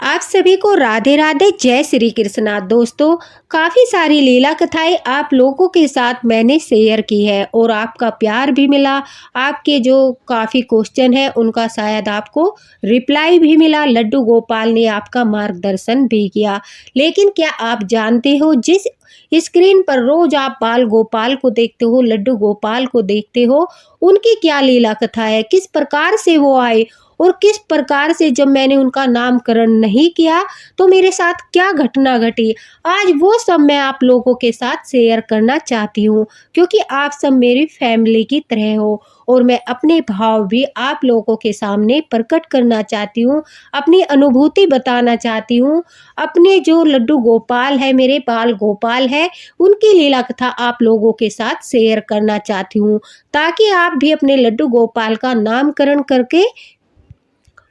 आप सभी को राधे राधे, जय श्री कृष्णा। दोस्तों, काफ़ी सारी लीला कथाएं आप लोगों के साथ मैंने शेयर की है और आपका प्यार भी मिला। आपके जो काफ़ी क्वेश्चन है उनका शायद आपको रिप्लाई भी मिला। लड्डू गोपाल ने आपका मार्गदर्शन भी किया। लेकिन क्या आप जानते हो, जिस स्क्रीन पर रोज आप बाल गोपाल को देखते हो, लड्डू गोपाल को देखते हो, उनकी क्या लीला कथा है, किस प्रकार से वो आए और किस प्रकार से जब मैंने उनका नामकरण नहीं किया तो मेरे साथ क्या घटना घटी। आज वो सब मैं आप लोगों के साथ शेयर करना चाहती हूँ, क्योंकि आप सब मेरी फैमिली की तरह हो और मैं अपने भाव भी आप लोगों के सामने प्रकट करना चाहती हूँ, अपनी अनुभूति बताना चाहती हूँ। अपने जो लड्डू गोपाल है, मेरे बाल गोपाल है, उनकी लीला कथा आप लोगों के साथ शेयर करना चाहती हूँ, ताकि आप भी अपने लड्डू गोपाल का नामकरण करके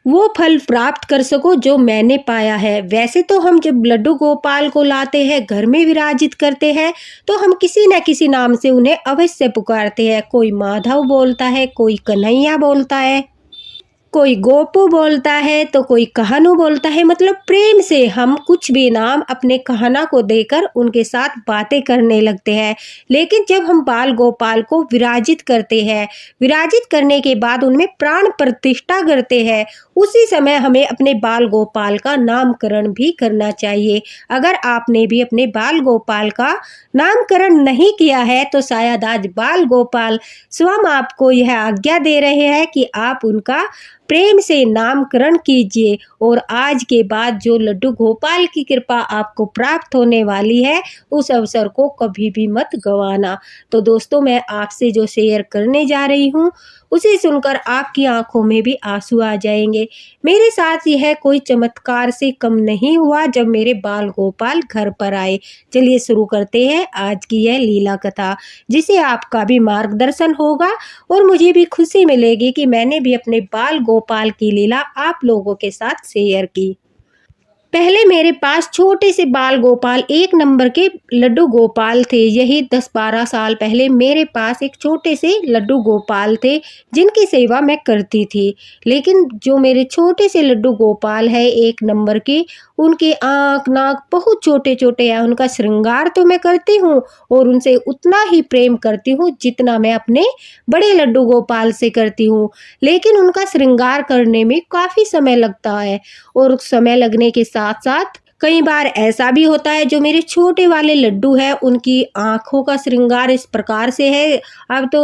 वो फल प्राप्त कर सको जो मैंने पाया है। वैसे तो हम जब लड्डू गोपाल को लाते हैं, घर में विराजित करते हैं, तो हम किसी न किसी नाम से उन्हें अवश्य पुकारते हैं। कोई माधव बोलता है, कोई कन्हैया बोलता है, कोई गोपू बोलता है, तो कोई कहानू बोलता है। मतलब प्रेम से हम कुछ भी नाम अपने कहना को देकर उनके साथ बातें करने लगते हैं। लेकिन जब हम बाल गोपाल को विराजित करते हैं, विराजित करने के बाद उनमें प्राण प्रतिष्ठा करते हैं, उसी समय हमें अपने बाल गोपाल का नामकरण भी करना चाहिए। अगर आपने भी अपने बाल गोपाल का नामकरण नहीं किया है तो शायद आज बाल गोपाल स्वयं आपको यह आज्ञा दे रहे हैं कि आप उनका प्रेम से नामकरण कीजिए और आज के बाद जो लड्डू गोपाल की कृपा आपको प्राप्त होने वाली है, उस अवसर को कभी भी मत गंवाना। तो दोस्तों, मैं आपसे जो शेयर करने जा रही हूँ उसे सुनकर आपकी आंखों में भी आंसू आ जाएंगे। मेरे साथ यह कोई चमत्कार से कम नहीं हुआ जब मेरे बाल गोपाल घर पर आए। चलिए शुरू करते हैं आज की यह लीला कथा, जिसे आपका भी मार्गदर्शन होगा और मुझे भी खुशी मिलेगी कि मैंने भी अपने बाल गोपाल की लीला आप लोगों के साथ शेयर की। पहले मेरे पास छोटे से बाल गोपाल एक नंबर के लड्डू गोपाल थे। यही 10-12 साल पहले मेरे पास एक छोटे से लड्डू गोपाल थे, जिनकी सेवा मैं करती थी। लेकिन जो मेरे छोटे से लड्डू गोपाल है एक नंबर के, उनके आँख नाक बहुत छोटे छोटे हैं। उनका श्रृंगार तो मैं करती हूँ और उनसे उतना ही प्रेम करती हूँ जितना मैं अपने बड़े लड्डू गोपाल से करती हूँ। लेकिन उनका श्रृंगार करने में काफ़ी समय लगता है और समय लगने के साथ साथ कई बार ऐसा भी होता है, जो मेरे छोटे वाले लड्डू है उनकी आँखों का श्रृंगार इस प्रकार से है। अब तो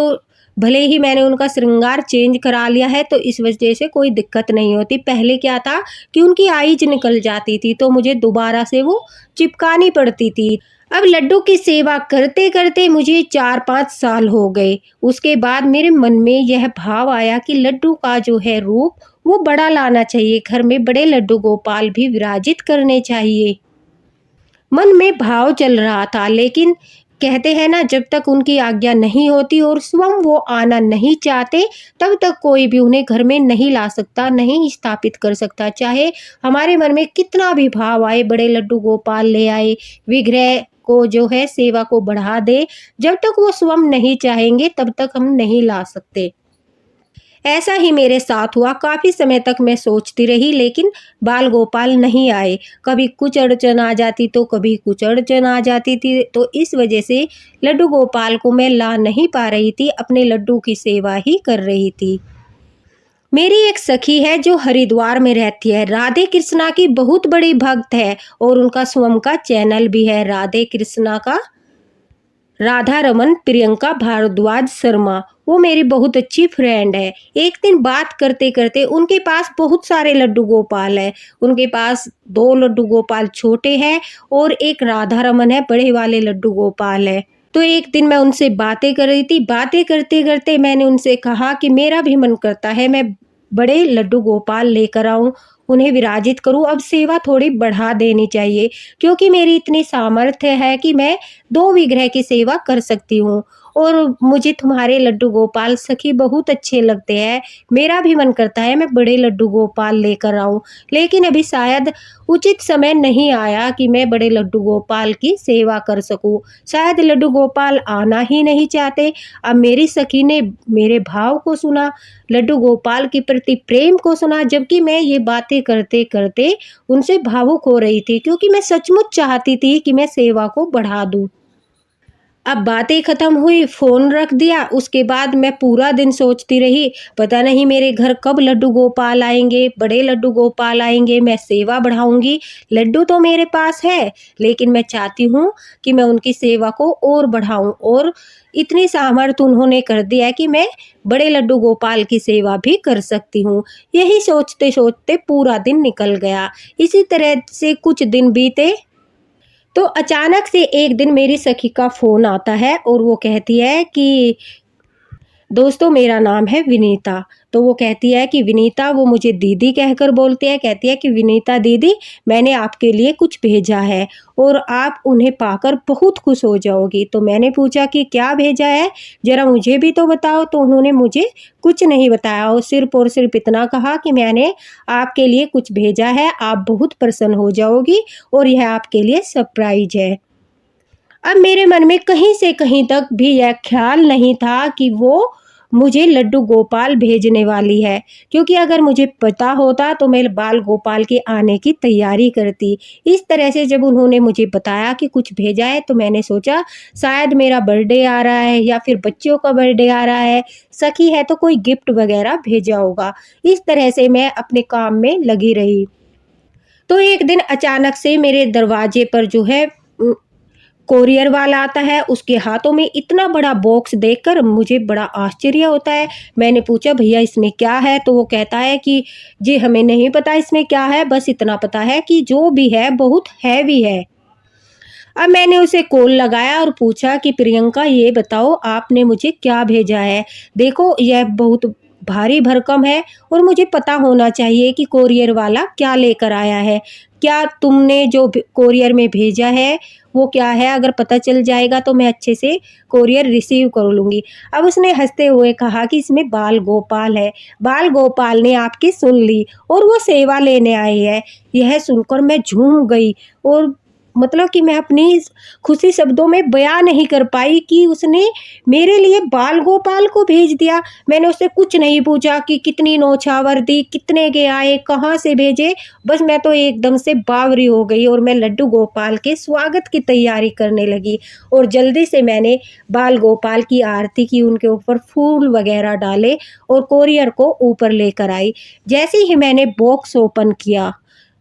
भले ही मैंने उनका श्रृंगार चेंज करा लिया है तो इस वजह से कोई दिक्कत नहीं होती। पहले क्या था कि उनकी आईज निकल जाती थी तो मुझे दोबारा से वो चिपकानी पड़ती थी। अब लड्डू की सेवा करते करते मुझे 4-5 साल हो गए। उसके बाद मेरे मन में यह भाव आया कि लड्डू का जो है रूप वो बड़ा लाना चाहिए, घर में बड़े लड्डू गोपाल भी विराजित करने चाहिए। मन में भाव चल रहा था, लेकिन कहते हैं ना, जब तक उनकी आज्ञा नहीं होती और स्वयं वो आना नहीं चाहते, तब तक कोई भी उन्हें घर में नहीं ला सकता, नहीं स्थापित कर सकता। चाहे हमारे मन में कितना भी भाव आए, बड़े लड्डू गोपाल ले आए, विग्रह को जो है सेवा को बढ़ा दे, जब तक वो स्वयं नहीं चाहेंगे तब तक हम नहीं ला सकते। ऐसा ही मेरे साथ हुआ। काफ़ी समय तक मैं सोचती रही, लेकिन बाल गोपाल नहीं आए। कभी कुछ अड़चन आ जाती तो कभी कुछ अड़चन आ जाती थी, तो इस वजह से लड्डू गोपाल को मैं ला नहीं पा रही थी, अपने लड्डू की सेवा ही कर रही थी। मेरी एक सखी है जो हरिद्वार में रहती है, राधे कृष्णा की बहुत बड़ी भक्त है और उनका स्वयं का चैनल भी है राधे कृष्णा का, राधा रमन प्रियंका भारद्वाज शर्मा। वो मेरी बहुत अच्छी फ्रेंड है। एक दिन बात करते करते, उनके पास बहुत सारे लड्डू गोपाल है। उनके पास 2 लड्डू गोपाल छोटे हैं और एक राधा रमन है, बड़े वाले लड्डू गोपाल है। तो एक दिन मैं उनसे बातें कर रही थी। बातें करते करते मैंने उनसे कहा कि मेरा भी मन करता है मैं बड़े लड्डू गोपाल लेकर आऊं, उन्हें विराजित करूं। अब सेवा थोड़ी बढ़ा देनी चाहिए, क्योंकि मेरी इतनी सामर्थ्य है कि मैं 2 विग्रह की सेवा कर सकती हूँ और मुझे तुम्हारे लड्डू गोपाल सखी बहुत अच्छे लगते हैं। मेरा भी मन करता है मैं बड़े लड्डू गोपाल लेकर आऊँ, लेकिन अभी शायद उचित समय नहीं आया कि मैं बड़े लड्डू गोपाल की सेवा कर सकूँ। शायद लड्डू गोपाल आना ही नहीं चाहते। अब मेरी सखी ने मेरे भाव को सुना, लड्डू गोपाल के प्रति प्रेम को सुना, जबकि मैं ये बातें करते-करते उनसे भावुक हो रही थी, क्योंकि मैं सचमुच चाहती थी कि मैं सेवा को बढ़ा दूँ। अब बातें ख़त्म हुई, फ़ोन रख दिया। उसके बाद मैं पूरा दिन सोचती रही, पता नहीं मेरे घर कब लड्डू गोपाल आएँगे, बड़े लड्डू गोपाल आएँगे, मैं सेवा बढ़ाऊँगी। लड्डू तो मेरे पास है, लेकिन मैं चाहती हूँ कि मैं उनकी सेवा को और बढ़ाऊँ, और इतनी सामर्थ्य उन्होंने कर दिया है कि मैं बड़े लड्डू गोपाल की सेवा भी कर सकती हूँ। यही सोचते-सोचते पूरा दिन निकल गया। इसी तरह से कुछ दिन बीते, तो अचानक से एक दिन मेरी सखी का फ़ोन आता है और वो कहती है कि दोस्तों मेरा नाम है विनीता। तो वो कहती है कि विनीता, वो मुझे दीदी कहकर बोलती है, कहती है कि विनीता दीदी, मैंने आपके लिए कुछ भेजा है और आप उन्हें पाकर बहुत खुश हो जाओगी। तो मैंने पूछा कि क्या भेजा है? ज़रा मुझे भी तो बताओ। तो उन्होंने मुझे कुछ नहीं बताया और सिर्फ़ इतना कहा कि मैंने आपके लिए कुछ भेजा है, आप बहुत प्रसन्न हो जाओगी और यह आपके लिए सरप्राइज़ है। अब मेरे मन में कहीं से कहीं तक भी यह ख़्याल नहीं था कि वो मुझे लड्डू गोपाल भेजने वाली है, क्योंकि अगर मुझे पता होता तो मैं बाल गोपाल के आने की तैयारी करती। इस तरह से जब उन्होंने मुझे बताया कि कुछ भेजा है, तो मैंने सोचा शायद मेरा बर्थडे आ रहा है या फिर बच्चों का बर्थडे आ रहा है, सखी है तो कोई गिफ्ट वग़ैरह भेजा होगा। इस तरह से मैं अपने काम में लगी रही। तो एक दिन अचानक से मेरे दरवाजे पर जो है कोरियर वाला आता है, उसके हाथों में इतना बड़ा बॉक्स देखकर मुझे बड़ा आश्चर्य होता है। मैंने पूछा भैया इसमें क्या है? तो वो कहता है कि जी हमें नहीं पता इसमें क्या है, बस इतना पता है कि जो भी है बहुत हैवी है। अब मैंने उसे कॉल लगाया और पूछा कि प्रियंका ये बताओ आपने मुझे क्या भेजा है? देखो यह बहुत भारी भरकम है और मुझे पता होना चाहिए कि कोरियर वाला क्या लेकर आया है। क्या तुमने जो कोरियर में भेजा है वो क्या है? अगर पता चल जाएगा तो मैं अच्छे से कोरियर रिसीव कर लूँगी। अब उसने हँसते हुए कहा कि इसमें बाल गोपाल है। बाल गोपाल ने आपकी सुन ली और वो सेवा लेने आए हैं। यह सुनकर मैं झूम गई और मतलब कि मैं अपनी खुशी शब्दों में बयां नहीं कर पाई कि उसने मेरे लिए बाल गोपाल को भेज दिया। मैंने उससे कुछ नहीं पूछा कि कितनी नौछावर दी, कितने के आए, कहाँ से भेजे। बस मैं तो एकदम से बावरी हो गई और मैं लड्डू गोपाल के स्वागत की तैयारी करने लगी और जल्दी से मैंने बाल गोपाल की आरती की, उनके ऊपर फूल वगैरह डाले और कोरियर को ऊपर लेकर आई। जैसे ही मैंने बॉक्स ओपन किया,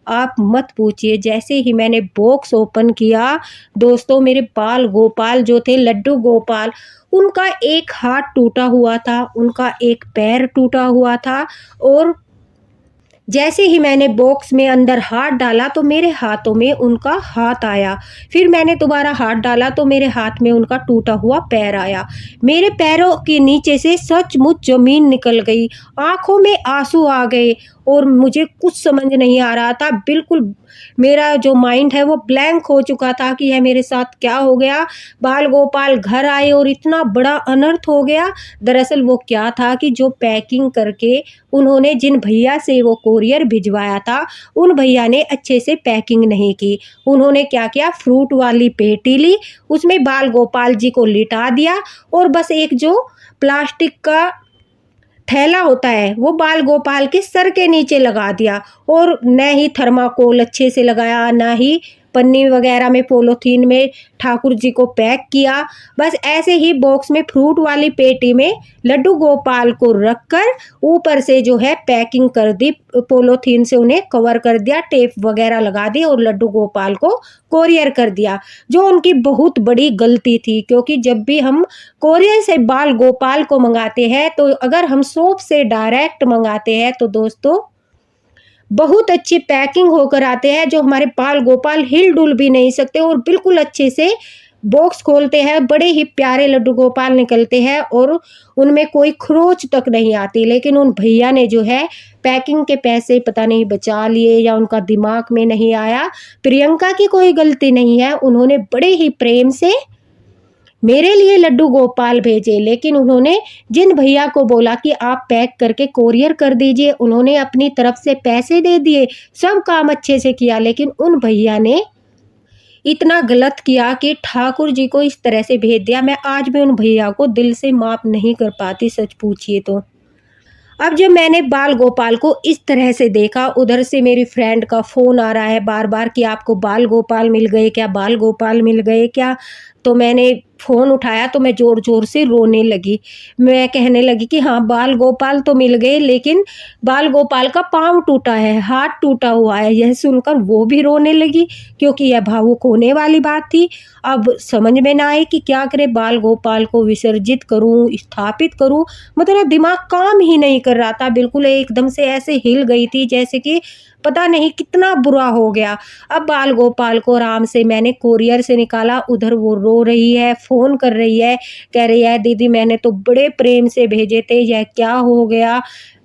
आप मत पूछिए, जैसे ही मैंने बॉक्स ओपन किया दोस्तों, मेरे बाल गोपाल जो थे लड्डू गोपाल, उनका एक हाथ टूटा हुआ था, उनका एक पैर टूटा हुआ था और जैसे ही मैंने बॉक्स में अंदर हाथ डाला तो मेरे हाथों में उनका हाथ आया। फिर मैंने दोबारा हाथ डाला तो मेरे हाथ में उनका टूटा हुआ पैर आया। मेरे पैरों के नीचे से सचमुच ज़मीन निकल गई, आँखों में आँसू आ गए और मुझे कुछ समझ नहीं आ रहा था। बिल्कुल मेरा जो माइंड है वो ब्लैंक हो चुका था कि यह मेरे साथ क्या हो गया। बाल गोपाल घर आए और इतना बड़ा अनर्थ हो गया। दरअसल वो क्या था कि जो पैकिंग करके उन्होंने जिन भैया से वो कोरियर भिजवाया था, उन भैया ने अच्छे से पैकिंग नहीं की। उन्होंने क्या किया, फ्रूट वाली पेटी ली, उसमें बाल गोपाल जी को लिटा दिया और बस एक जो प्लास्टिक का थैला होता है वो बाल गोपाल के सर के नीचे लगा दिया और न ही थर्माकोल अच्छे से लगाया, ना ही पन्नी वगैरह में पॉलीथीन में ठाकुर जी को पैक किया। बस ऐसे ही बॉक्स में फ्रूट वाली पेटी में लड्डू गोपाल को रखकर ऊपर से जो है पैकिंग कर दी, पॉलीथीन से उन्हें कवर कर दिया, टेप वगैरह लगा दी और लड्डू गोपाल को कोरियर कर दिया, जो उनकी बहुत बड़ी गलती थी। क्योंकि जब भी हम कोरियर से बाल गोपाल को मंगाते हैं तो अगर हम शॉप से डायरेक्ट मंगाते हैं तो दोस्तों बहुत अच्छी पैकिंग होकर आते हैं, जो हमारे बाल गोपाल हिल डुल भी नहीं सकते और बिल्कुल अच्छे से बॉक्स खोलते हैं, बड़े ही प्यारे लड्डू गोपाल निकलते हैं और उनमें कोई खरोच तक नहीं आती। लेकिन उन भैया ने जो है पैकिंग के पैसे पता नहीं बचा लिए या उनका दिमाग में नहीं आया। प्रियंका की कोई गलती नहीं है, उन्होंने बड़े ही प्रेम से मेरे लिए लड्डू गोपाल भेजे, लेकिन उन्होंने जिन भैया को बोला कि आप पैक करके कोरियर कर दीजिए, उन्होंने अपनी तरफ से पैसे दे दिए, सब काम अच्छे से किया, लेकिन उन भैया ने इतना गलत किया कि ठाकुर जी को इस तरह से भेज दिया। मैं आज भी उन भैया को दिल से माफ़ नहीं कर पाती, सच पूछिए तो। अब जब मैंने बाल गोपाल को इस तरह से देखा, उधर से मेरी फ्रेंड का फ़ोन आ रहा है बार-बार कि आपको बाल गोपाल मिल गए क्या? बाल गोपाल मिल गए क्या? तो मैंने फ़ोन उठाया तो मैं ज़ोर-ज़ोर से रोने लगी। मैं कहने लगी कि हाँ, बाल गोपाल तो मिल गए, लेकिन बाल गोपाल का पाँव टूटा है, हाथ टूटा हुआ है। यह सुनकर वो भी रोने लगी, क्योंकि यह भावुक होने वाली बात थी। अब समझ में ना आए कि क्या करें, बाल गोपाल को विसर्जित करूँ, स्थापित करूँ, मतलब दिमाग काम ही नहीं कर रहा था। बिल्कुल एकदम से ऐसे हिल गई थी जैसे कि पता नहीं कितना बुरा हो गया। अब बाल गोपाल को आराम से मैंने कोरियर से निकाला, उधर वो रो रही है, फ़ोन कर रही है, कह रही है दीदी मैंने तो बड़े प्रेम से भेजे थे, यह क्या हो गया?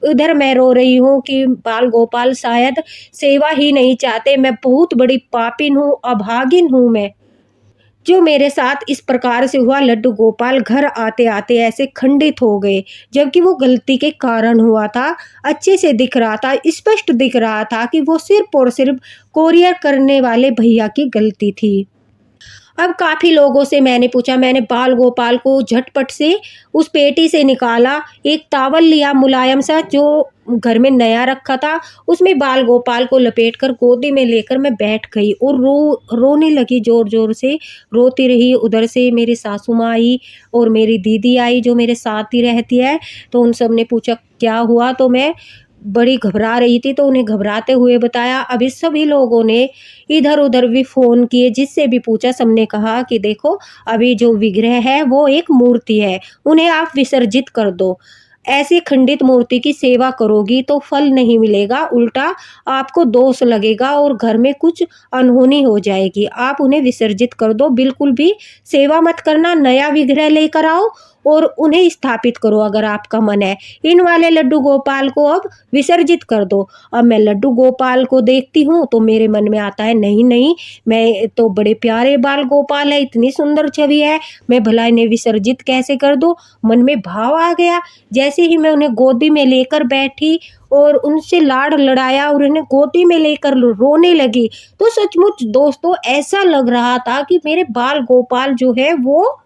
इधर मैं रो रही हूँ कि बाल गोपाल शायद सेवा ही नहीं चाहते, मैं बहुत बड़ी पापिन हूँ, अभागिन हूँ मैं। जो मेरे साथ इस प्रकार से हुआ, लड्डू गोपाल घर आते-आते ऐसे खंडित हो गए, जबकि वो गलती के कारण हुआ था। अच्छे से दिख रहा था, स्पष्ट दिख रहा था कि वो सिर्फ़ और सिर्फ़ कोरियर करने वाले भैया की गलती थी। अब काफ़ी लोगों से मैंने पूछा, मैंने बाल गोपाल को झटपट से उस पेटी से निकाला, एक टॉवल लिया मुलायम सा जो घर में नया रखा था, उसमें बाल गोपाल को लपेटकर गोदी में लेकर मैं बैठ गई और रोने लगी ज़ोर-ज़ोर से, रोती रही। उधर से मेरी सासू माँ आई और मेरी दीदी आई जो मेरे साथ ही रहती है, तो उन सब ने पूछा क्या हुआ? तो मैं बड़ी घबरा रही थी, तो उन्हें घबराते हुए बताया। अभी सभी लोगों ने इधर-उधर भी फ़ोन किए, जिससे भी पूछा सबने कहा कि देखो अभी जो विग्रह है वो एक मूर्ति है, उन्हें आप विसर्जित कर दो। ऐसी खंडित मूर्ति की सेवा करोगी तो फल नहीं मिलेगा, उल्टा आपको दोष लगेगा और घर में कुछ अनहोनी हो जाएगी। आप उन्हें विसर्जित कर दो, बिल्कुल भी सेवा मत करना, नया विग्रह लेकर आओ और उन्हें स्थापित करो अगर आपका मन है। इन वाले लड्डू गोपाल को अब विसर्जित कर दो। अब मैं लड्डू गोपाल को देखती हूँ तो मेरे मन में आता है नहीं, नहीं, मैं तो बड़े प्यारे बाल गोपाल है, इतनी सुंदर छवि है, मैं भला इन्हें विसर्जित कैसे कर दूँ? मन में भाव आ गया। जैसे ही मैं उन्हें गोदी में लेकर बैठी और उनसे लाड़ लड़ाया और उन्हें गोदी में लेकर रोने लगी, तो सचमुच दोस्तों ऐसा लग रहा था कि मेरे बाल गोपाल जो है वो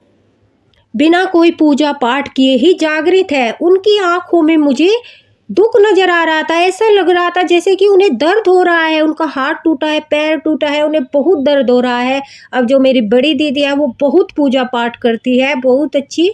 बिना कोई पूजा पाठ किए ही जागृत है। उनकी आँखों में मुझे दुःख नज़र आ रहा था, ऐसा लग रहा था जैसे कि उन्हें दर्द हो रहा है, उनका हाथ टूटा है, पैर टूटा है, उन्हें बहुत दर्द हो रहा है। अब जो मेरी बड़ी दीदी है वो बहुत पूजा पाठ करती है, बहुत अच्छी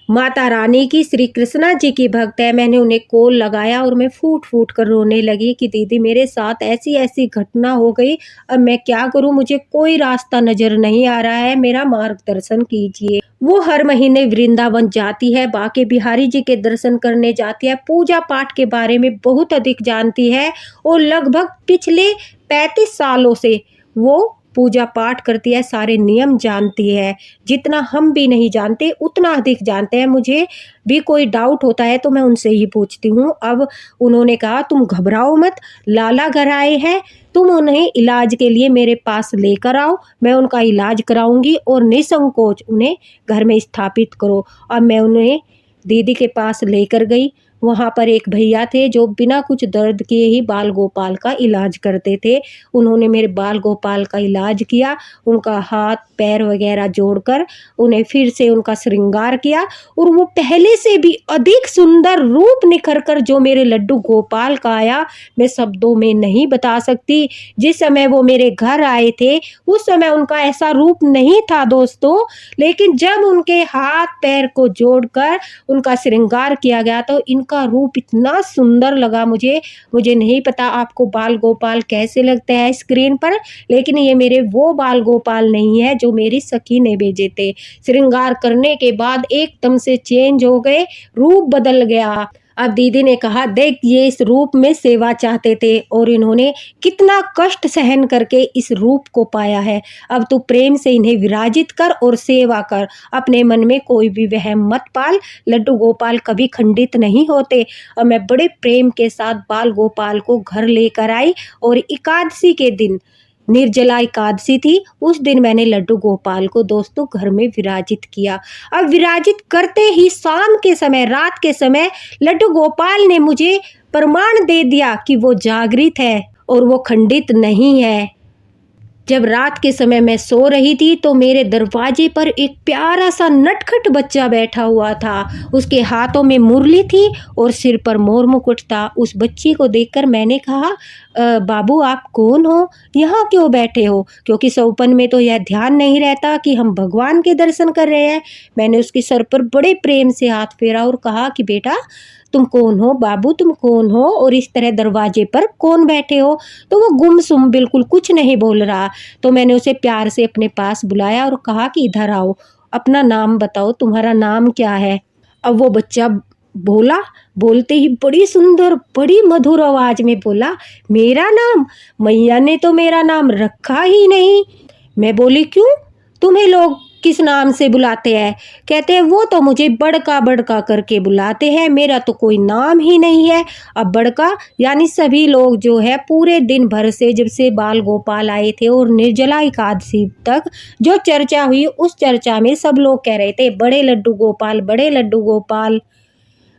माता रानी की, श्री कृष्णा जी की भक्त है। मैंने उन्हें कॉल लगाया और मैं फूट-फूट कर रोने लगी कि दीदी मेरे साथ ऐसी-ऐसी घटना हो गई, अब मैं क्या करूँ? मुझे कोई रास्ता नज़र नहीं आ रहा है, मेरा मार्गदर्शन कीजिए। वो हर महीने वृंदावन जाती है, बांके बिहारी जी के दर्शन करने जाती है, पूजा पाठ के बारे में बहुत अधिक जानती है और लगभग पिछले 35 सालों से वो पूजा पाठ करती है, सारे नियम जानती है। जितना हम भी नहीं जानते उतना अधिक जानते हैं। मुझे भी कोई डाउट होता है तो मैं उनसे ही पूछती हूँ। अब उन्होंने कहा तुम घबराओ मत, लाला घर आए हैं, तुम उन्हें इलाज के लिए मेरे पास लेकर आओ, मैं उनका इलाज कराऊंगी और निसंकोच उन्हें घर में स्थापित करो। अब मैं उन्हें दीदी के पास लेकर गई। वहाँ पर एक भैया थे जो बिना कुछ दर्द किए ही बाल गोपाल का इलाज करते थे। उन्होंने मेरे बाल गोपाल का इलाज किया, उनका हाथ पैर वगैरह जोड़कर उन्हें फिर से उनका श्रृंगार किया और वो पहले से भी अधिक सुंदर रूप निखर कर जो मेरे लड्डू गोपाल का आया, मैं शब्दों में नहीं बता सकती। जिस समय वो मेरे घर आए थे उस समय उनका ऐसा रूप नहीं था दोस्तों, लेकिन जब उनके हाथ पैर को जोड़कर उनका श्रृंगार किया गया तो इनका रूप इतना सुंदर लगा मुझे। मुझे नहीं पता आपको बाल गोपाल कैसे लगते हैं स्क्रीन पर, लेकिन ये मेरे वो बाल गोपाल नहीं है जो मेरी सखी ने भेजे थे। श्रृंगार करने के बाद एकदम से चेंज हो गए, रूप बदल गया। अब दीदी ने कहा देख ये इस रूप में सेवा चाहते थे और इन्होंने कितना कष्ट सहन करके इस रूप को पाया है। अब तू प्रेम से इन्हें विराजित कर और सेवा कर, अपने मन में कोई भी वहम मत पाल, लड्डू गोपाल कभी खंडित नहीं होते। और मैं बड़े प्रेम के साथ बाल गोपाल को घर लेकर आई और एकादशी के दिन निर्जला एकादशी थी, उस दिन मैंने लड्डू गोपाल को दोस्तों घर में विराजित किया। अब विराजित करते ही शाम के समय, रात के समय लड्डू गोपाल ने मुझे प्रमाण दे दिया कि वो जागृत है और वो खंडित नहीं है। जब रात के समय मैं सो रही थी तो मेरे दरवाजे पर एक प्यारा सा नटखट बच्चा बैठा हुआ था। उसके हाथों में मुरली थी और सिर पर मोर मुकुट था। उस बच्ची को देखकर मैंने कहा, बाबू आप कौन हो? यहाँ क्यों बैठे हो? क्योंकि सौपन में तो यह ध्यान नहीं रहता कि हम भगवान के दर्शन कर रहे हैं। मैंने उसके सर पर बड़े प्रेम से हाथ फेरा और कहा कि बेटा तुम कौन हो? बाबू तुम कौन हो और इस तरह दरवाजे पर कौन बैठे हो? तो वो गुमसुम बिल्कुल कुछ नहीं बोल रहा। तो मैंने उसे प्यार से अपने पास बुलाया और कहा कि इधर आओ, अपना नाम बताओ, तुम्हारा नाम क्या है? अब वो बच्चा बोला, बोलते ही बड़ी सुंदर बड़ी मधुर आवाज में बोला, मेरा नाम? मैया ने तो मेरा नाम रखा ही नहीं। मैं बोली क्यों? तुम्हें लोग किस नाम से बुलाते हैं? कहते हैं वो तो मुझे बड़का बड़का करके बुलाते हैं, मेरा तो कोई नाम ही नहीं है। अब बड़का यानी सभी लोग जो है पूरे दिन भर से जब से बाल गोपाल आए थे और निर्जला एकादशी तक जो चर्चा हुई, उस चर्चा में सब लोग कह रहे थे बड़े लड्डू गोपाल, बड़े लड्डू गोपाल,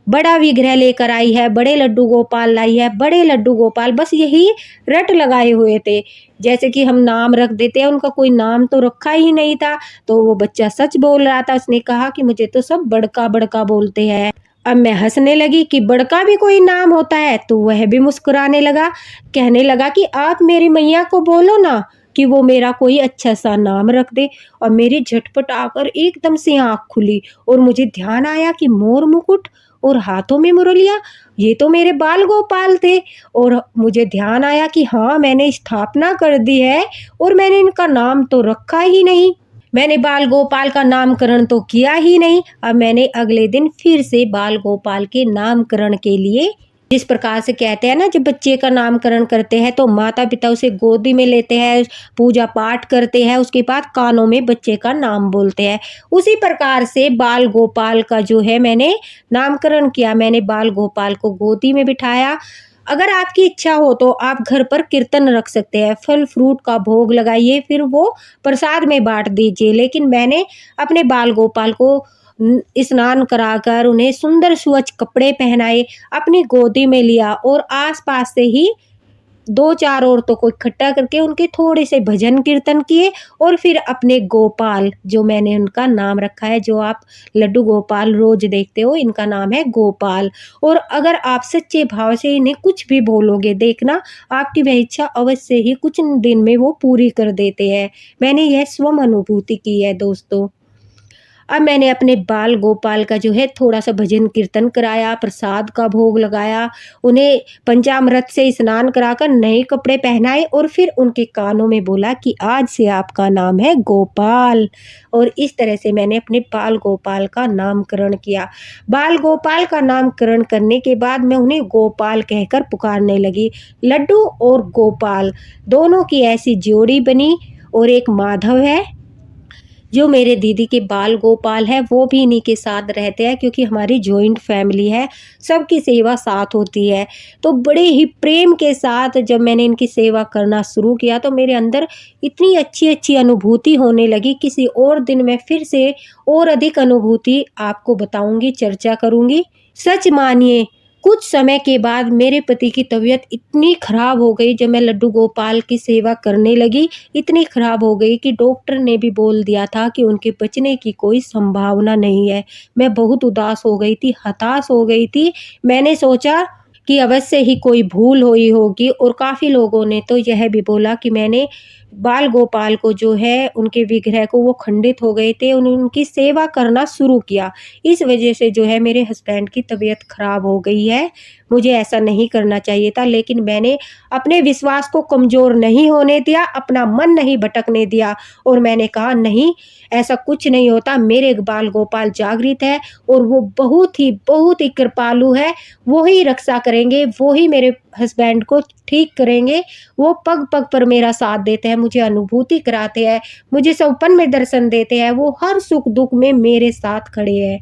बड़ा विग्रह लेकर आई है, बड़े लड्डू गोपाल लाई है, बड़े लड्डू गोपाल, बस यही रट लगाए हुए थे। जैसे कि हम नाम रख देते हैं, उनका कोई नाम तो रखा ही नहीं था। तो वो बच्चा सच बोल रहा था, उसने कहा कि मुझे तो सब बड़का बड़का बोलते हैं। अब मैं हंसने लगी कि बड़का भी कोई नाम होता है, तो वह भी मुस्कुराने लगा, कहने लगा कि आप मेरी मैया को बोलो ना कि वो मेरा कोई अच्छा सा नाम रख दे। और मेरी झटपट आकर एकदम से आँख खुली और मुझे ध्यान आया कि मोर मुकुट और हाथों में मुरलियाँ, ये तो मेरे बाल गोपाल थे। और मुझे ध्यान आया कि हाँ मैंने स्थापना कर दी है और मैंने इनका नाम तो रखा ही नहीं, मैंने बाल गोपाल का नामकरण तो किया ही नहीं। अब मैंने अगले दिन फिर से बाल गोपाल के नामकरण के लिए, जिस प्रकार से कहते हैं ना जब बच्चे का नामकरण करते हैं तो माता पिता उसे गोदी में लेते हैं, पूजा पाठ करते हैं, उसके बाद कानों में बच्चे का नाम बोलते हैं, उसी प्रकार से बाल गोपाल का जो है मैंने नामकरण किया। मैंने बाल गोपाल को गोदी में बिठाया। अगर आपकी इच्छा हो तो आप घर पर कीर्तन रख सकते हैं, फल फ्रूट का भोग लगाइए, फिर वो प्रसाद में बांट दीजिए। लेकिन मैंने अपने बाल गोपाल को स्नान कराकर उन्हें सुंदर स्वच्छ कपड़े पहनाए, अपनी गोदी में लिया और आसपास से ही 2-4 औरतों को इकट्ठा करके उनके थोड़े से भजन कीर्तन किए और फिर अपने गोपाल, जो मैंने उनका नाम रखा है, जो आप लड्डू गोपाल रोज देखते हो, इनका नाम है गोपाल। और अगर आप सच्चे भाव से इन्हें कुछ भी बोलोगे, देखना आपकी वह इच्छा अवश्य ही कुछ दिन में वो पूरी कर देते हैं। मैंने यह स्वयं अनुभूति की है दोस्तों। अब मैंने अपने बाल गोपाल का जो है थोड़ा सा भजन कीर्तन कराया, प्रसाद का भोग लगाया, उन्हें पंचामृत से स्नान कराकर नए कपड़े पहनाए और फिर उनके कानों में बोला कि आज से आपका नाम है गोपाल। और इस तरह से मैंने अपने बाल गोपाल का नामकरण किया। बाल गोपाल का नामकरण करने के बाद मैं उन्हें गोपाल कहकर पुकारने लगी। लड्डू और गोपाल दोनों की ऐसी जोड़ी बनी। और एक माधव है जो मेरे दीदी के बाल गोपाल है, वो भी इन्हीं के साथ रहते हैं क्योंकि हमारी जॉइंट फैमिली है, सबकी सेवा साथ होती है। तो बड़े ही प्रेम के साथ जब मैंने इनकी सेवा करना शुरू किया तो मेरे अंदर इतनी अच्छी अच्छी अनुभूति होने लगी। किसी और दिन मैं फिर से और अधिक अनुभूति आपको बताऊंगी, चर्चा करूंगी। सच मानिए कुछ समय के बाद मेरे पति की तबीयत इतनी खराब हो गई, जब मैं लड्डू गोपाल की सेवा करने लगी, इतनी खराब हो गई कि डॉक्टर ने भी बोल दिया था कि उनके बचने की कोई संभावना नहीं है। मैं बहुत उदास हो गई थी, हताश हो गई थी। मैंने सोचा कि अवश्य ही कोई भूल हुई होगी और काफ़ी लोगों ने तो यह भी बोला कि मैंने बाल गोपाल को जो है उनके विग्रह को, वो खंडित हो गए थे, उनकी सेवा करना शुरू किया। इस वजह से जो है मेरे हस्बैंड की तबीयत खराब हो गई है। मुझे ऐसा नहीं करना चाहिए था, लेकिन मैंने अपने विश्वास को कमज़ोर नहीं होने दिया, अपना मन नहीं भटकने दिया और मैंने कहा नहीं, ऐसा कुछ नहीं होता। मेरे बाल गोपाल जागृत है और वो बहुत ही कृपालु है। वो ही रक्षा करेंगे, वो ही मेरे हस्बैंड को ठीक करेंगे। वो पग पग पर मेरा साथ देते हैं, मुझे अनुभूति कराते हैं, मुझे सपन में दर्शन देते हैं, वो हर सुख दुख में मेरे साथ खड़े हैं।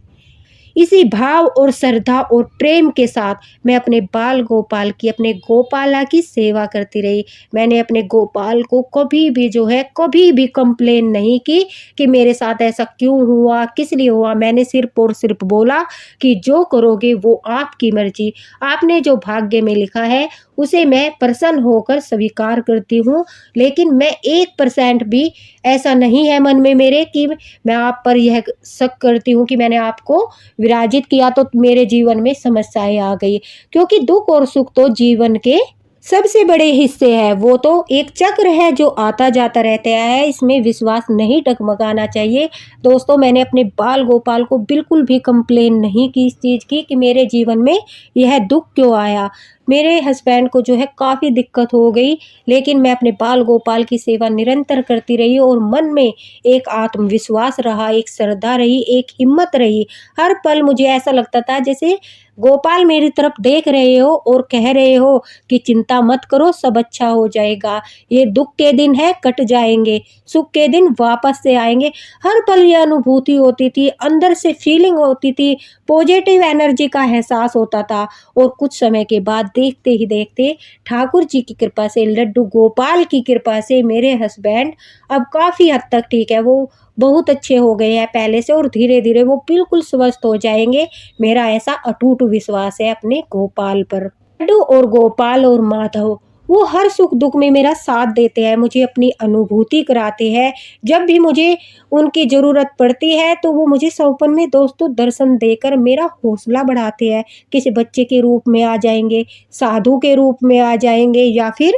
इसी भाव और श्रद्धा और प्रेम के साथ मैं अपने बाल गोपाल की, अपने गोपाला की सेवा करती रही। मैंने अपने गोपाल को कभी भी जो है, कभी भी कंप्लेन नहीं की कि मेरे साथ ऐसा क्यों हुआ, किस लिए हुआ। मैंने सिर्फ़ और सिर्फ़ बोला कि जो करोगे वो आपकी मर्ज़ी। आपने जो भाग्य में लिखा है उसे मैं प्रसन्न होकर स्वीकार करती हूँ। लेकिन मैं 1% भी ऐसा नहीं है मन में मेरे कि मैं आप पर यह शक करती हूँ कि मैंने आपको विराजित किया तो मेरे जीवन में समस्याएँ आ गई। क्योंकि दुःख और सुख तो जीवन के सबसे बड़े हिस्से हैं, वो तो एक चक्र है जो आता जाता रहता है, इसमें विश्वास नहीं डगमगाना चाहिए। दोस्तों, मैंने अपने बाल गोपाल को बिल्कुल भी कंप्लेन नहीं की इस चीज़ की कि मेरे जीवन में यह दुःख क्यों आया। मेरे हस्बैंड को जो है काफ़ी दिक्कत हो गई, लेकिन मैं अपने बाल गोपाल की सेवा निरंतर करती रही और मन में एक आत्मविश्वास रहा, एक श्रद्धा रही, एक हिम्मत रही। हर पल मुझे ऐसा लगता था जैसे गोपाल मेरी तरफ देख रहे हो और कह रहे हो कि चिंता मत करो, सब अच्छा हो जाएगा। ये दुःख के दिन है, कट जाएँगे, सुख के दिन वापस से आएँगे। हर पल ये अनुभूति होती थी, अंदर से फीलिंग होती थी, पॉजिटिव एनर्जी का एहसास होता था। और कुछ समय के बाद देखते ही देखते ठाकुर जी की कृपा से, लड्डू गोपाल की कृपा से मेरे हस्बैंड अब काफ़ी हद तक ठीक है। वो बहुत अच्छे हो गए हैं पहले से और धीरे-धीरे वो बिल्कुल स्वस्थ हो जाएँगे। मेरा ऐसा अटूट विश्वास है अपने गोपाल पर। लड्डू और गोपाल और माधव वो हर सुख-दुःख में मेरा साथ देते हैं, मुझे अपनी अनुभूति कराते हैं। जब भी मुझे उनकी ज़रूरत पड़ती है तो वो मुझे सौपन में दोस्तों दर्शन देकर मेरा हौसला बढ़ाते हैं। किसी बच्चे के रूप में आ जाएँगे, साधु के रूप में आ जाएँगे या फिर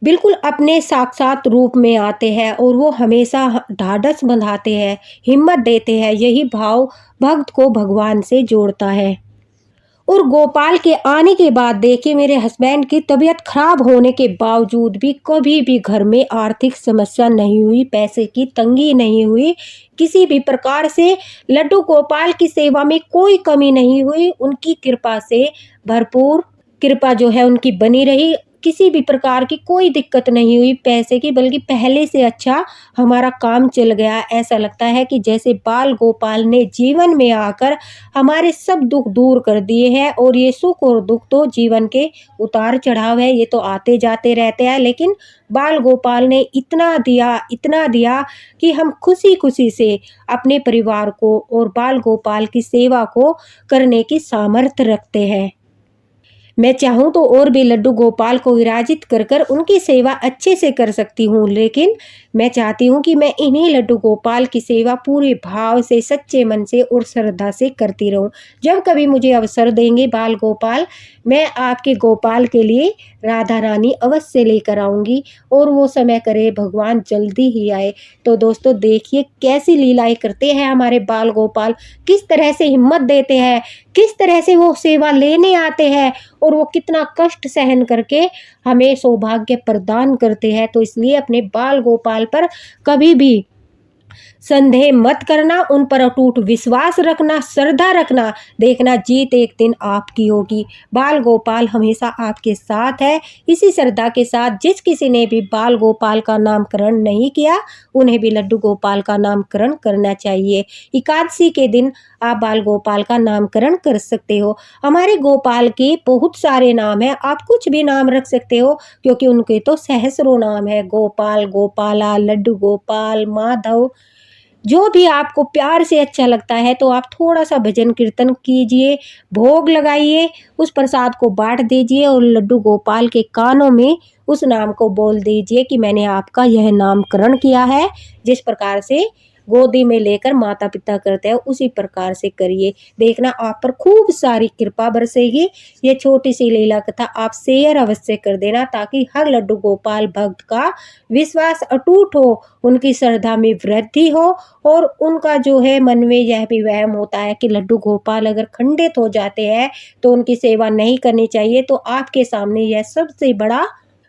बिल्कुल अपने साक्षात रूप में आते हैं और वो हमेशा ढाढ़स बंधाते हैं, हिम्मत देते हैं। यही भाव भक्त को भगवान से जोड़ता है। और गोपाल के आने के बाद देखिए मेरे हस्बैंड की तबीयत खराब होने के बावजूद भी कभी भी घर में आर्थिक समस्या नहीं हुई, पैसे की तंगी नहीं हुई, किसी भी प्रकार से लड्डू गोपाल की सेवा में कोई कमी नहीं हुई। उनकी कृपा से भरपूर कृपा जो है उनकी बनी रही। किसी भी प्रकार की कोई दिक्कत नहीं हुई पैसे की, बल्कि पहले से अच्छा हमारा काम चल गया। ऐसा लगता है कि जैसे बाल गोपाल ने जीवन में आकर हमारे सब दुख दूर कर दिए हैं। और ये सुख और दुख तो जीवन के उतार चढ़ाव है, ये तो आते जाते रहते हैं, लेकिन बाल गोपाल ने इतना दिया कि हम खुशी खुशी से अपने परिवार को और बाल गोपाल की सेवा को करने की सामर्थ्य रखते हैं। मैं चाहूँ तो और भी लड्डू गोपाल को विराजित कर कर उनकी सेवा अच्छे से कर सकती हूँ, लेकिन मैं चाहती हूँ कि मैं इन्हीं लड्डू गोपाल की सेवा पूरे भाव से, सच्चे मन से और श्रद्धा से करती रहूँ। जब कभी मुझे अवसर देंगे बाल गोपाल, मैं आपके गोपाल के लिए राधा रानी अवश्य लेकर आऊँगी और वो समय करे भगवान जल्दी ही आए। तो दोस्तों देखिए कैसी लीलाएँ करते हैं हमारे बाल गोपाल, किस तरह से हिम्मत देते हैं, किस तरह से वो सेवा लेने आते हैं और वो कितना कष्ट सहन करके हमें सौभाग्य प्रदान करते हैं। तो इसलिए अपने बाल गोपाल पर कभी भी संदेह मत करना, उन पर अटूट विश्वास रखना, श्रद्धा रखना, देखना जीत एक दिन आपकी होगी। बाल गोपाल हमेशा आपके साथ है। इसी श्रद्धा के साथ जिस किसी ने भी बाल गोपाल का नामकरण नहीं किया, उन्हें भी लड्डू गोपाल का नामकरण करना चाहिए। एकादशी के दिन आप बाल गोपाल का नामकरण कर सकते हो। हमारे गोपाल के बहुत सारे नाम हैं, आप कुछ भी नाम रख सकते हो क्योंकि उनके तो सहस्रों नाम है। गोपाल, गोपाला, लड्डू गोपाल, माधव, जो भी आपको प्यार से अच्छा लगता है तो आप थोड़ा-सा भजन कीर्तन कीजिए, भोग लगाइए, उस प्रसाद को बाँट दीजिए और लड्डू गोपाल के कानों में उस नाम को बोल दीजिए कि मैंने आपका यह नामकरण किया है। जिस प्रकार से गोदी में लेकर माता-पिता करते हैं, उसी प्रकार से करिए। देखना आप पर खूब सारी कृपा बरसेगी। ये छोटी-सी लीला कथा आप शेयर अवश्य कर देना ताकि हर लड्डू गोपाल भक्त का विश्वास अटूट हो, उनकी श्रद्धा में वृद्धि हो और उनका जो है मन में यह भी वहम होता है कि लड्डू गोपाल अगर खंडित हो जाते हैं तो उनकी सेवा नहीं करनी चाहिए। तो आपके सामने यह सबसे बड़ा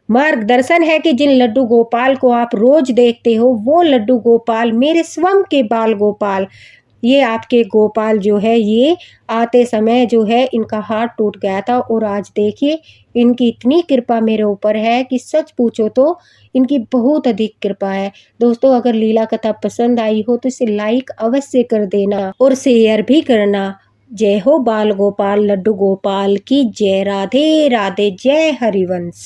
मार्गदर्शन है कि जिन लड्डू गोपाल को आप रोज देखते हो वो लड्डू गोपाल मेरे स्वयं के बाल गोपाल, ये आपके गोपाल जो है ये आते समय जो है इनका हाथ टूट गया था और आज देखिए इनकी इतनी कृपा मेरे ऊपर है कि सच पूछो तो इनकी बहुत अधिक कृपा है। दोस्तों अगर लीला कथा पसंद आई हो तो इसे लाइक अवश्य कर देना और शेयर भी करना। जय हो बाल गोपाल लड्डू गोपाल की जय। राधे राधे। जय हरिवंश।